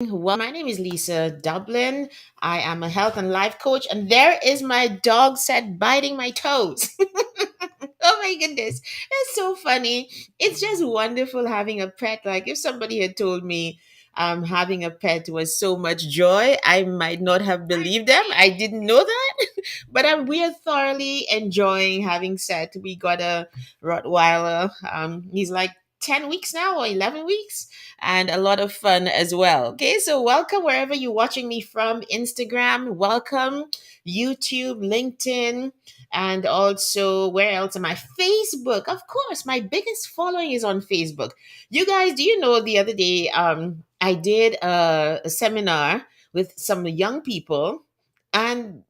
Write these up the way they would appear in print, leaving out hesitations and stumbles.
Well, my name is Lisa Dublin. I am a health and life coach, and there is my dog set biting my toes. Oh my goodness. It's so funny. It's just wonderful having a pet. Like if somebody had told me having a pet was so much joy, I might not have believed them. I didn't know that. But we are thoroughly enjoying having Set. We got a Rottweiler. He's like 10 weeks now or 11 weeks, and a lot of fun as well. Okay, so welcome wherever you're watching me from. Instagram, welcome. YouTube, LinkedIn, and also where else am I? Facebook. Of course, my biggest following is on Facebook. You guys, do you know the other day I did a seminar with some young people, and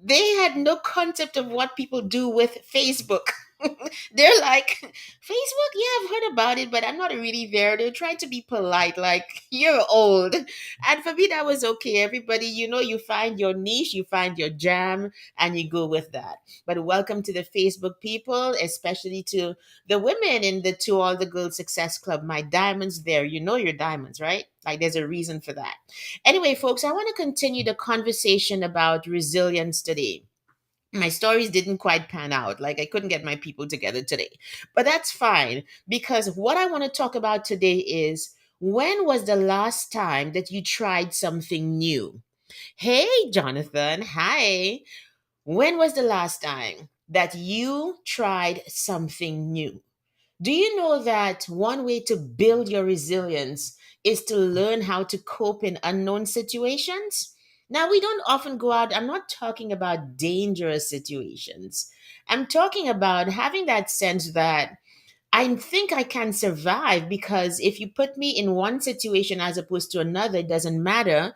they had no concept of what people do with Facebook. They're like, Facebook, yeah, I've heard about it, but I'm not really there. They're trying to be polite, like, you're old. And for me, that was okay. Everybody, you find your niche, you find your jam, and you go with that. But welcome to the Facebook people, especially to the women in the To All the Girls Success Club. My diamonds there. You know your diamonds, right? Like, there's a reason for that. Anyway, folks, I want to continue the conversation about resilience today. My stories didn't quite pan out. Like, I couldn't get my people together today. But that's fine, because what I want to talk about today is, when was the last time that you tried something new? Hey, Jonathan. Hi. When was the last time that you tried something new? Do you know that one way to build your resilience is to learn how to cope in unknown situations? Now, we don't often go out. I'm not talking about dangerous situations. I'm talking about having that sense that I think I can survive, because if you put me in one situation as opposed to another, it doesn't matter.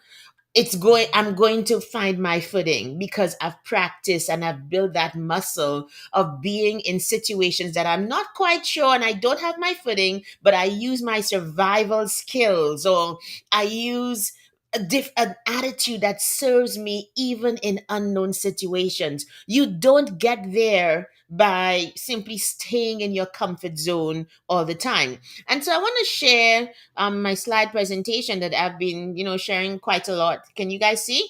I'm going to find my footing because I've practiced and I've built that muscle of being in situations that I'm not quite sure and I don't have my footing, but I use my survival skills, or I use an attitude that serves me even in unknown situations. You don't get there by simply staying in your comfort zone all the time. And so I want to share my slide presentation that I've been, sharing quite a lot. Can you guys see?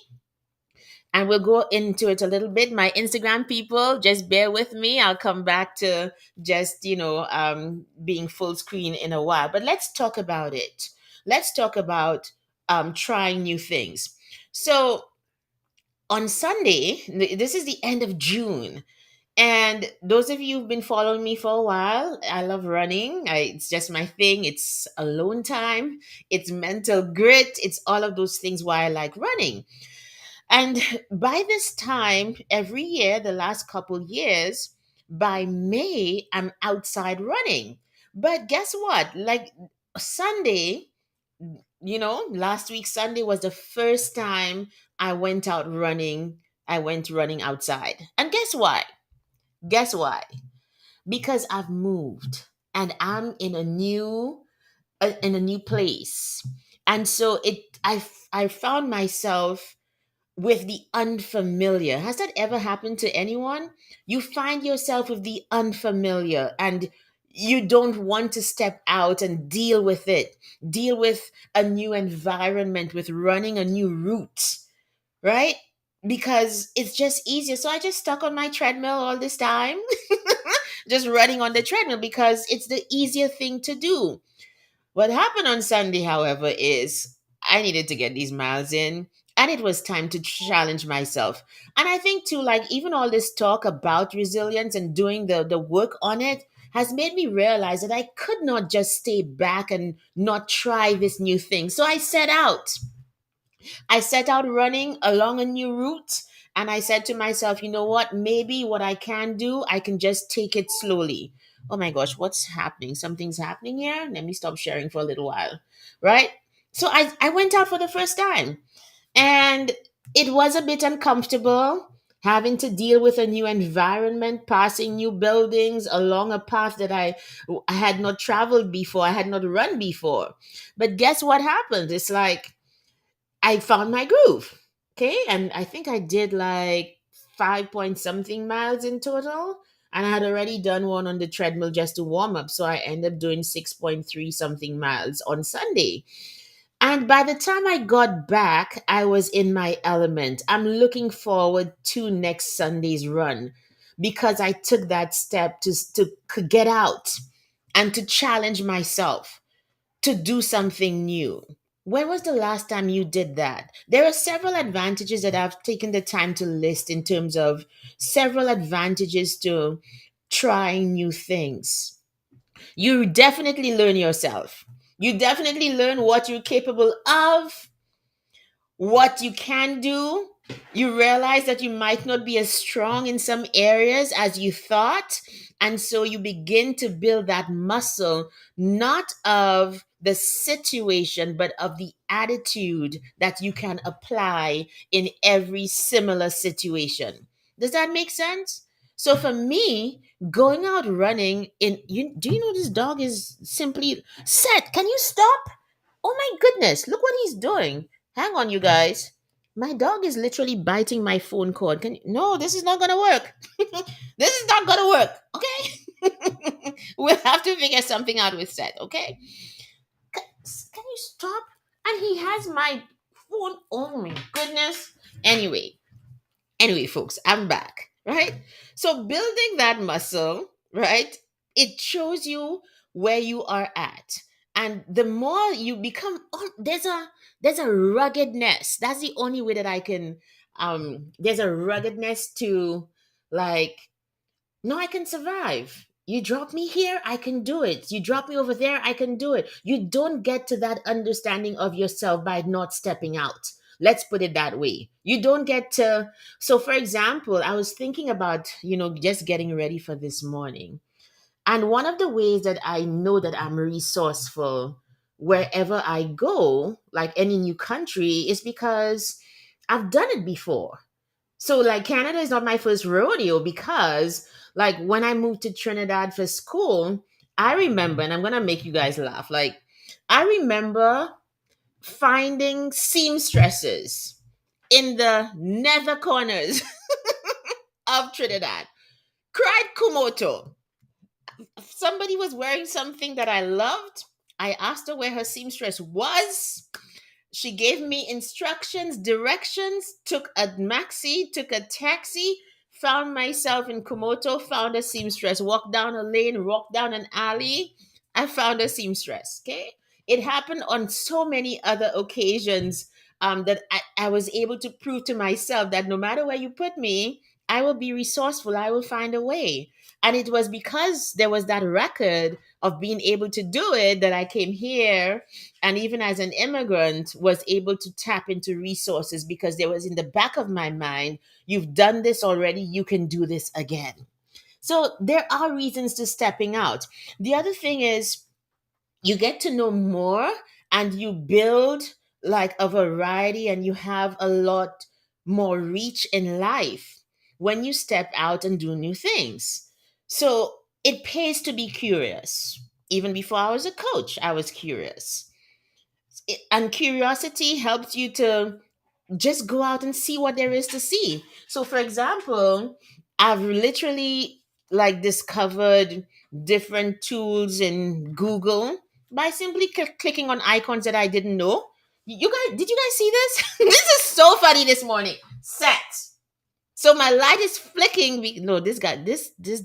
And we'll go into it a little bit. My Instagram people, just bear with me. I'll come back to just, being full screen in a while. But let's talk about it. Let's talk about trying new things. So on Sunday, this is the end of June. And those of you who've been following me for a while, I love running. It's just my thing. It's alone time. It's mental grit. It's all of those things why I like running. And by this time, every year, the last couple years, by May, I'm outside running. But guess what? Like Sunday, last week, Sunday was the first time I went out running. I went running outside. And guess why? Guess why? Because I've moved and I'm in a new place. And so I found myself with the unfamiliar. Has that ever happened to anyone? You find yourself with the unfamiliar, and you don't want to step out and deal with it. Deal with a new environment, with running a new route, right? Because it's just easier. So I just stuck on my treadmill all this time, just running on the treadmill because it's the easier thing to do. What happened on Sunday, however, is I needed to get these miles in, and it was time to challenge myself. And I think too, like, even all this talk about resilience and doing the work on it has made me realize that I could not just stay back and not try this new thing. So I set out running along a new route, and I said to myself, you know what? Maybe what I can do, I can just take it slowly. Oh my gosh, what's happening? Something's happening here. Let me stop sharing for a little while. Right? So I went out for the first time, and it was a bit uncomfortable having to deal with a new environment, passing new buildings along a path that I had not traveled before, I had not run before. But guess what happened? It's like I found my groove. Okay. And I think I did like 5 point something miles in total. And I had already done one on the treadmill just to warm up. So I ended up doing 6.3 something miles on Sunday. And by the time I got back, I was in my element. I'm looking forward to next Sunday's run because I took that step to get out and to challenge myself to do something new. When was the last time you did that? There are several advantages that I've taken the time to list in terms of several advantages to trying new things. You definitely learn yourself. You definitely learn what you're capable of, what you can do. You realize that you might not be as strong in some areas as you thought. And so you begin to build that muscle, not of the situation, but of the attitude that you can apply in every similar situation. Does that make sense? So for me, going out running in you do you know this dog is simply set. Can you stop? Oh my goodness, look what he's doing. Hang on, you guys. My dog is literally biting my phone cord. No, this is not gonna work. This is not gonna work. Okay, we'll have to figure something out with Seth. Okay, can you stop? And he has my phone. Oh my goodness. Anyway, folks, I'm back. Right. So building that muscle, right? It shows you where you are at, and the more you become, oh, there's a ruggedness. That's the only way that I can. There's a ruggedness to, like, no, I can survive. You drop me here, I can do it. You drop me over there, I can do it. You don't get to that understanding of yourself by not stepping out. Let's put it that way. You don't get to. So, for example, I was thinking about, just getting ready for this morning. And one of the ways that I know that I'm resourceful wherever I go, like any new country, is because I've done it before. So, like, Canada is not my first rodeo because, like, when I moved to Trinidad for school, I remember, and I'm gonna make you guys laugh. Like, I remember finding seamstresses in the nether corners of Trinidad. Cried Kumoto. Somebody was wearing something that I loved. I asked her where her seamstress was. She gave me instructions, directions, took a maxi, took a taxi, found myself in Komoto, found a seamstress, walked down a lane, walked down an alley. I found a seamstress. Okay. It happened on so many other occasions, that I was able to prove to myself that no matter where you put me, I will be resourceful. I will find a way. And it was because there was that record of being able to do it that I came here, and even as an immigrant was able to tap into resources because there was in the back of my mind, you've done this already, you can do this again. So there are reasons to stepping out. The other thing is, you get to know more, and you build like a variety, and you have a lot more reach in life when you step out and do new things. So it pays to be curious. Even before I was a coach, I was curious. And curiosity helps you to just go out and see what there is to see. So, for example, I've literally like discovered different tools in Google by simply clicking on icons that I didn't know. You guys, did you guys see this? This is so funny this morning. Set. So my light is flicking. No, this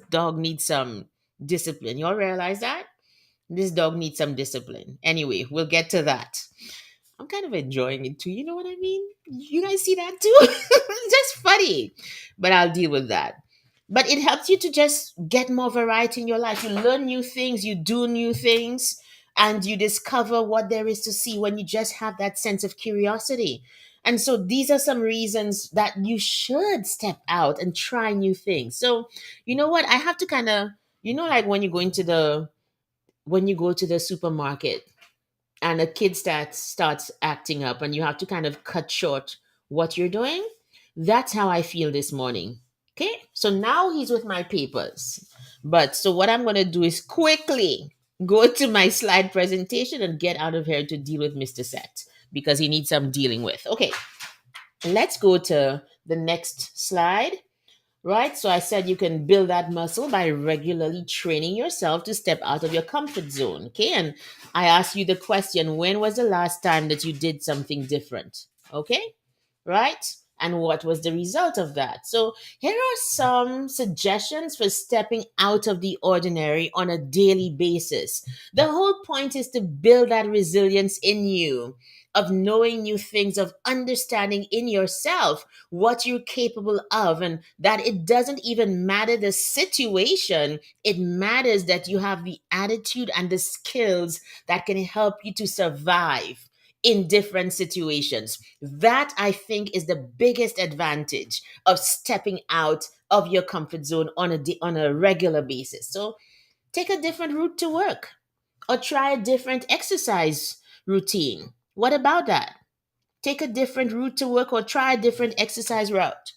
dog needs some discipline. You all realize that? This dog needs some discipline. Anyway, we'll get to that. I'm kind of enjoying it too. You know what I mean? You guys see that too? It's just funny. But I'll deal with that. But it helps you to just get more variety in your life. You learn new things, you do new things, and you discover what there is to see when you just have that sense of curiosity. And so these are some reasons that you should step out and try new things. So, you know what? I have to kind of, like when you go to the supermarket and a kid starts acting up, and you have to kind of cut short what you're doing. That's how I feel this morning. Okay, so now he's with my papers, but so what I'm going to do is quickly go to my slide presentation and get out of here to deal with Mr. Set because he needs some dealing with. Okay, let's go to the next slide. right? So I said you can build that muscle by regularly training yourself to step out of your comfort zone. Okay. And I asked you the question, when was the last time that you did something different? Okay. Right? And what was the result of that? So, here are some suggestions for stepping out of the ordinary on a daily basis. The whole point is to build that resilience in you, of knowing new things, of understanding in yourself what you're capable of, and that it doesn't even matter the situation. It matters that you have the attitude and the skills that can help you to survive in different situations. That I think is the biggest advantage of stepping out of your comfort zone on a regular basis. So take a different route to work or try a different exercise routine. What about that? Take a different route to work or try a different exercise route.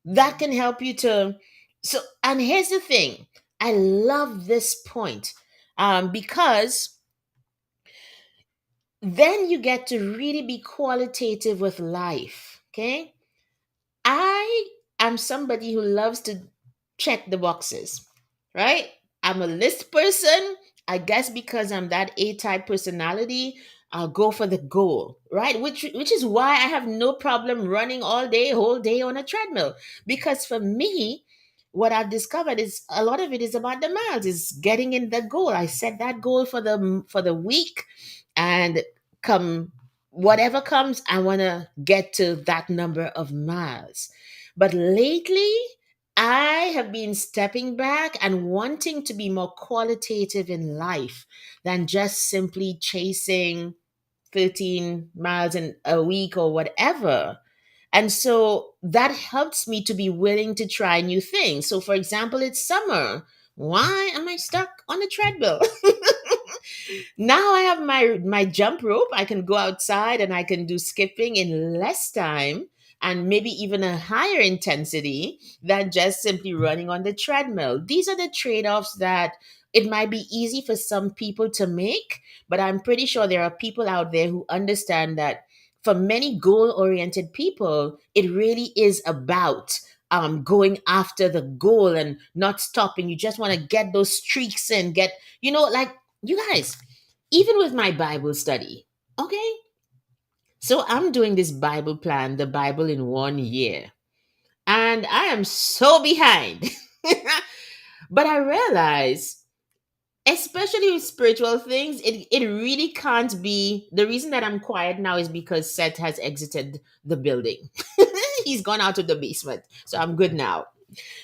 That can help you to. So, and here's the thing, I love this point, because then you get to really be qualitative with life. Okay. I am somebody who loves to check the boxes, right? I'm a list person. I guess because I'm that A type personality, I'll go for the goal, right? Which is why I have no problem running all day, whole day on a treadmill. Because for me, what I've discovered is a lot of it is about the miles, is getting in the goal. I set that goal for the week, and come whatever comes, I want to get to that number of miles. But lately, I have been stepping back and wanting to be more qualitative in life than just simply chasing 13 miles in a week or whatever. And so that helps me to be willing to try new things. So, for example, it's summer. Why am I stuck on a treadmill? Now I have my jump rope. I can go outside and I can do skipping in less time and maybe even a higher intensity than just simply running on the treadmill. These are the trade-offs that it might be easy for some people to make, but I'm pretty sure there are people out there who understand that for many goal-oriented people, it really is about going after the goal and not stopping. You just want to get those streaks in, get, like, you guys, even with my Bible study, okay? So I'm doing this Bible plan, the Bible in 1 year, and I am so behind. But I realize, especially with spiritual things, it really can't be. The reason that I'm quiet now is because Seth has exited the building. He's gone out of the basement. So I'm good now.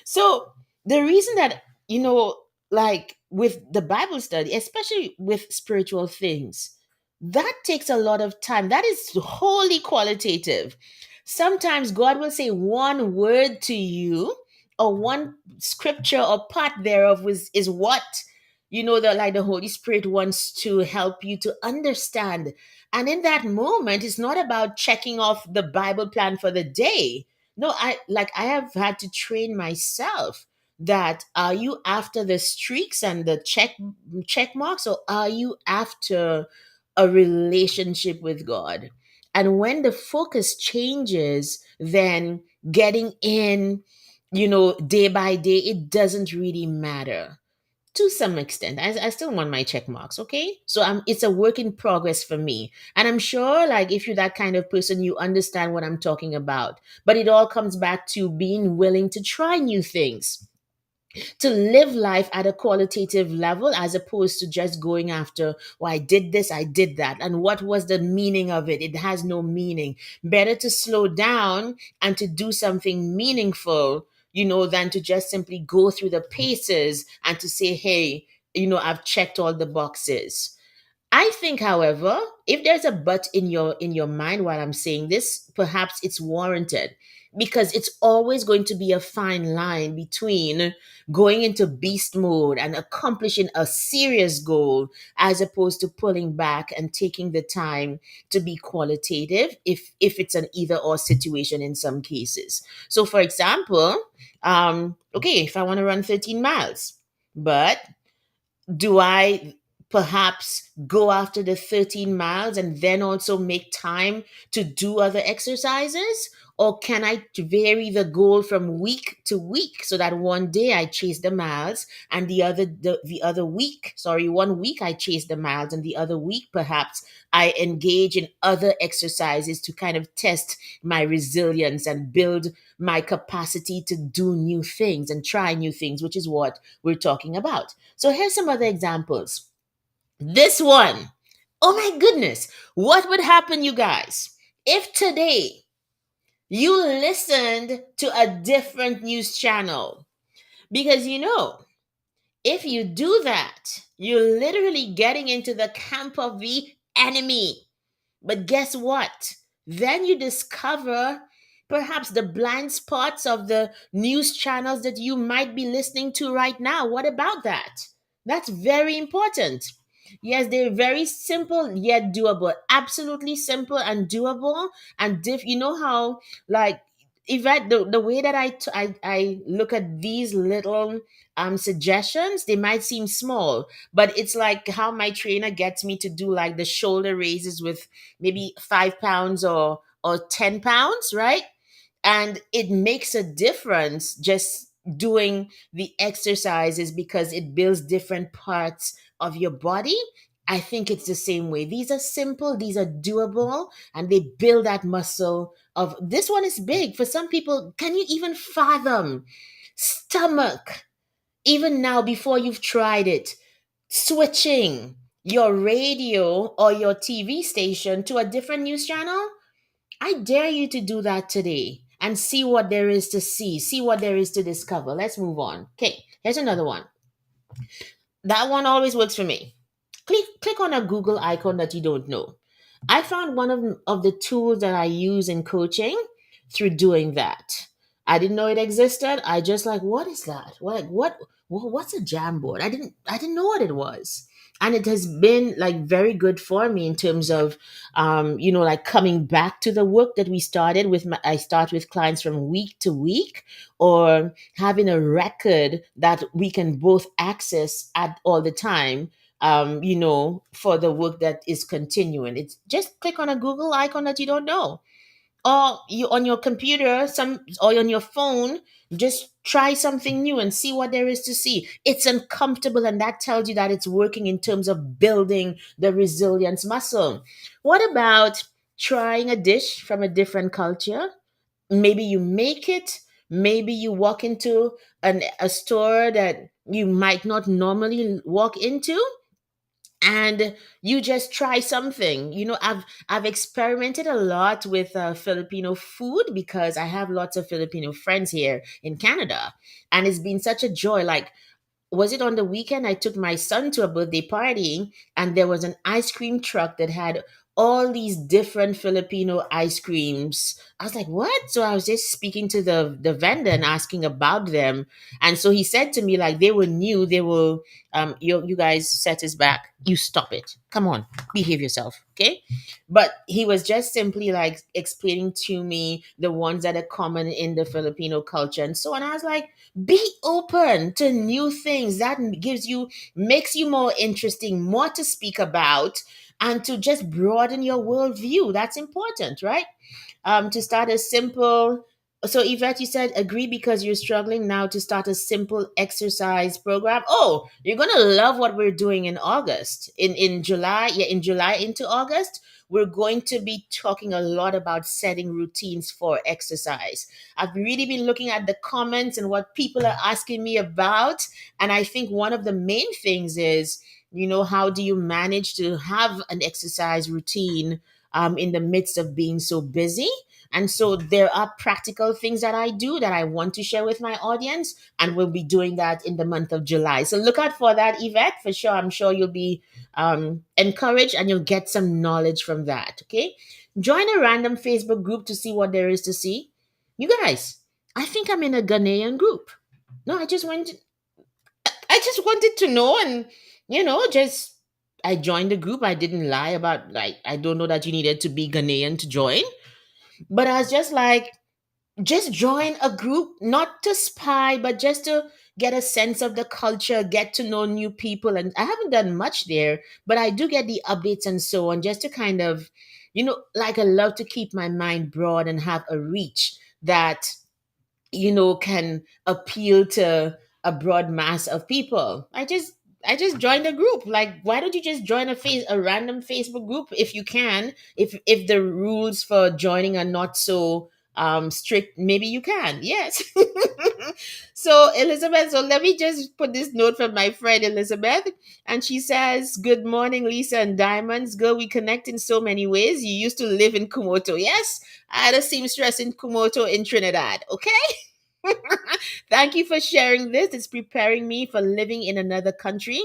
So the reason that, like with the Bible study, especially with spiritual things, that takes a lot of time. That is wholly qualitative. Sometimes God will say one word to you, or one scripture or part thereof is what, the Holy Spirit wants to help you to understand. And in that moment, it's not about checking off the Bible plan for the day. No, I have had to train myself that, are you after the streaks and the check marks, or are you after a relationship with God? And when the focus changes, then getting in, day by day, it doesn't really matter to some extent. I still want my check marks, okay? So it's a work in progress for me. And I'm sure, like, if you're that kind of person, you understand what I'm talking about. But it all comes back to being willing to try new things, to live life at a qualitative level, as opposed to just going after, well, I did this, I did that. And what was the meaning of it? It has no meaning. Better to slow down and to do something meaningful, than to just simply go through the paces and to say, hey, I've checked all the boxes. I think, however, if there's a but in your mind while I'm saying this, perhaps it's warranted, because it's always going to be a fine line between going into beast mode and accomplishing a serious goal, as opposed to pulling back and taking the time to be qualitative, if it's an either or situation in some cases. So, for example, okay, if I want to run 13 miles, but do I perhaps go after the 13 miles and then also make time to do other exercises? Or can I vary the goal from week to week so that one day I chase the miles and the other week, sorry, one week I chase the miles and the other week perhaps I engage in other exercises to kind of test my resilience and build my capacity to do new things and try new things, which is what we're talking about. So here's some other examples. This one, oh my goodness, what would happen, you guys, if today you listened to a different news channel? Because if you do that, you're literally getting into the camp of the enemy. But guess what? Then you discover perhaps the blind spots of the news channels that you might be listening to right now. What about that? That's very important. Yes, they're very simple yet doable. Absolutely simple and doable. And you know how, like, Yvette, the way that I look at these little suggestions, they might seem small, but it's like how my trainer gets me to do like the shoulder raises with maybe 5 pounds or 10 pounds, right? And it makes a difference just doing the exercises because it builds different parts of your body. I think it's the same way. These are simple, these are doable, and they build that muscle of this one is big. For some people, can you even fathom stomach? Even now, before you've tried it, switching your radio or your TV station to a different news channel? I dare you to do that today and see what there is to see what there is to discover. Let's move on. Okay, here's another one. That one always works for me. Click on a Google icon that you don't know. I found one of the tools that I use in coaching through doing that. I didn't know it existed. I just like, what is that? What's a Jamboard? I didn't know what it was. And it has been like very good for me in terms of like coming back to the work that we started with. I start with clients from week to week, or having a record that we can both access at all the time, for the work that is continuing. It's just click on a Google icon that you don't know. Or you on your computer, or on your phone, just try something new and see what there is to see. It's uncomfortable, and that tells you that it's working in terms of building the resilience muscle. What about trying a dish from a different culture? Maybe you make it, maybe you walk into a store that you might not normally walk into, and you just try something. I've experimented a lot with Filipino food because I have lots of Filipino friends here in Canada, and it's been such a joy. Like, was it on the weekend? I took my son to a birthday party, and there was an ice cream truck that had all these different Filipino ice creams. I was like, what? So I was just speaking to the vendor and asking about them. And so he said to me, like, they were new. They were, you guys set us back. You stop it. Come on, behave yourself. Okay. But he was just simply like explaining to me the ones that are common in the Filipino culture. And so, and I was like, be open to new things. That makes you more interesting, more to speak about, and to just broaden your worldview. That's important, right? To start a simple, so Yvette, you said agree because you're struggling now to start a simple exercise program. Oh, you're gonna love what we're doing in August. In July, yeah, in July into August, we're going to be talking a lot about setting routines for exercise. I've really been looking at the comments and what people are asking me about. And I think one of the main things is, how do you manage to have an exercise routine in the midst of being so busy? And so there are practical things that I do that I want to share with my audience, and we'll be doing that in the month of July. So look out for that, Yvette, for sure. I'm sure you'll be encouraged and you'll get some knowledge from that. Okay. Join a random Facebook group to see what there is to see. You guys, I think I'm in a Ghanaian group. No, I just wanted to know, and just I joined the group. I didn't lie about, like, I don't know that you needed to be Ghanaian to join, but I was just like, just join a group, not to spy, but just to get a sense of the culture, get to know new people. And I haven't done much there, but I do get the updates and so on, just to kind of, like, I love to keep my mind broad and have a reach that can appeal to a broad mass of people. I just joined a group. Like, why don't you just join a random Facebook group if you can? If the rules for joining are not so strict, maybe you can. Yes. So Elizabeth, so let me just put this note from my friend Elizabeth, and she says, "Good morning, Lisa and Diamonds. Girl, we connect in so many ways. You used to live in Kumoto. Yes, I had a seamstress in Kumoto in Trinidad. Okay." Thank you for sharing this. It's preparing me for living in another country.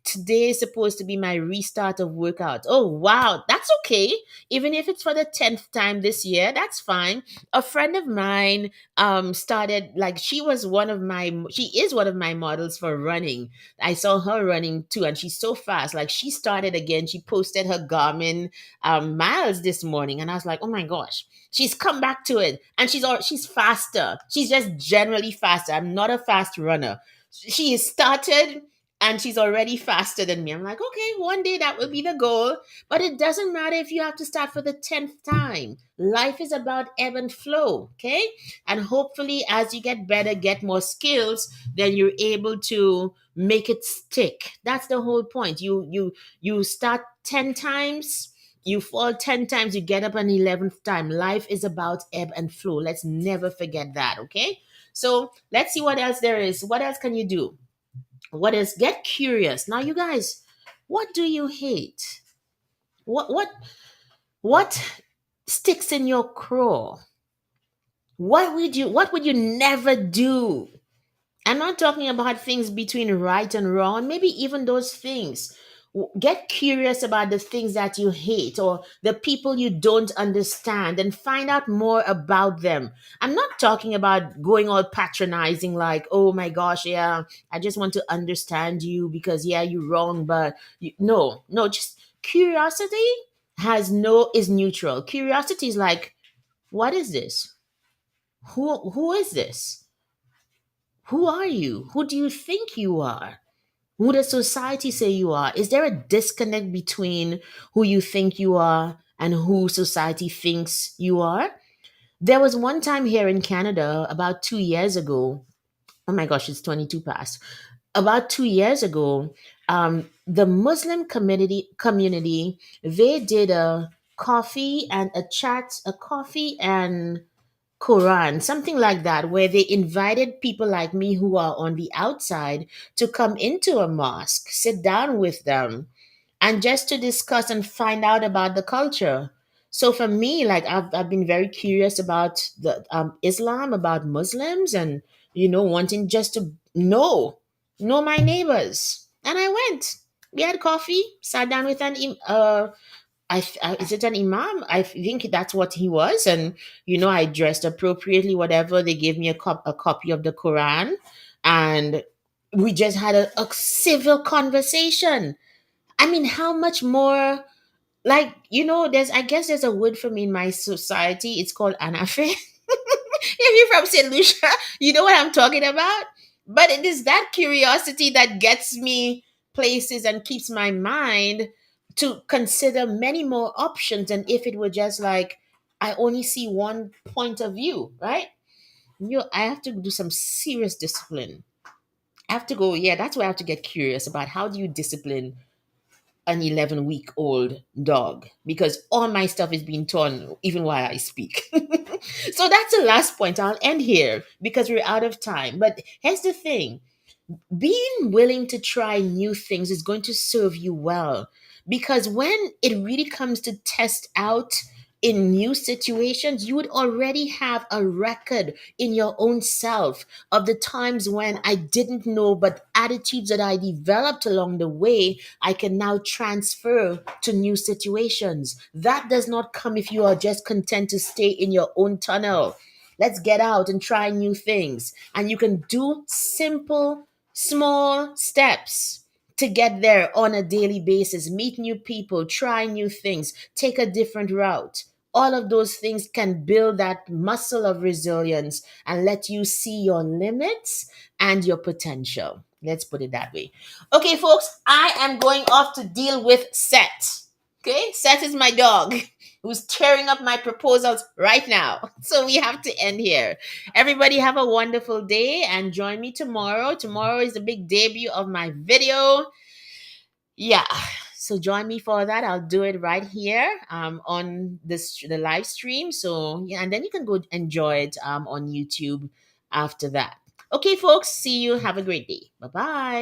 Today is supposed to be my restart of workout. Oh, wow. That's okay. Even if it's for the 10th time this year, that's fine. A friend of mine started, like, she is one of my models for running. I saw her running too, and she's so fast. Like, she started again. She posted her Garmin miles this morning, and I was like, oh my gosh, she's come back to it, and she's faster. She's just generally faster. I'm not a fast runner. She started and she's already faster than me. I'm like, okay, one day that will be the goal. But it doesn't matter if you have to start for the 10th time. Life is about ebb and flow, okay? And hopefully, as you get better, get more skills, then you're able to make it stick. That's the whole point. You start 10 times, you fall 10 times, you get up an 11th time. Life is about ebb and flow. Let's never forget that, okay? So let's see what else there is. What else can you do? What is Get curious. Now, you guys, what do you hate? What sticks in your craw? What would you never do? I'm not talking about things between right and wrong, maybe even those things. Get curious about the things that you hate or the people you don't understand and find out more about them. I'm not talking about going all patronizing, like, oh my gosh, yeah, I just want to understand you because, yeah, you're wrong, but no, no, just curiosity is neutral. Curiosity is like, what is this? Who is this? Who are you? Who do you think you are? Who does society say you are? Is there a disconnect between who you think you are and who society thinks you are? There was one time here in Canada about 2 years ago. Oh my gosh, it's 22 past. About 2 years ago, the Muslim community, they did a coffee and Quran, something like that, where they invited people like me who are on the outside to come into a mosque, sit down with them, and just to discuss and find out about the culture. So for me, like, I've been very curious about the Islam, about Muslims, and wanting just to know my neighbors. And I went. We had coffee, sat down with is it an imam? I think that's what he was, and I dressed appropriately. Whatever, they gave me a copy of the Quran, and we just had a civil conversation. I mean, how much more? Like, I guess there's a word for me in my society. It's called anafe. If you're from St. Lucia, you know what I'm talking about. But it is that curiosity that gets me places and keeps my mind to consider many more options than if it were just like I only see one point of view, right? I have to do some serious discipline. I have to go, yeah, that's why I have to get curious about how do you discipline an 11-week-old dog, because all my stuff is being torn even while I speak. So that's the last point. I'll end here because we're out of time. But here's the thing: being willing to try new things is going to serve you well, because when it really comes to test out in new situations, you would already have a record in your own self of the times when I didn't know, but attitudes that I developed along the way I can now transfer to new situations. That does not come if you are just content to stay in your own tunnel. Let's get out and try new things, and you can do simple small steps to get there on a daily basis. Meet new people, try new things, take a different route. All of those things can build that muscle of resilience and let you see your limits and your potential. Let's put it that way. Okay, folks, I am going off to deal with Seth. Okay, Seth is my dog who's tearing up my proposals right now. So we have to end here. Everybody have a wonderful day and join me tomorrow. Tomorrow is the big debut of my video. Yeah. So join me for that. I'll do it right here on the live stream. So yeah, and then you can go enjoy it on YouTube after that. Okay, folks. See you. Have a great day. Bye bye.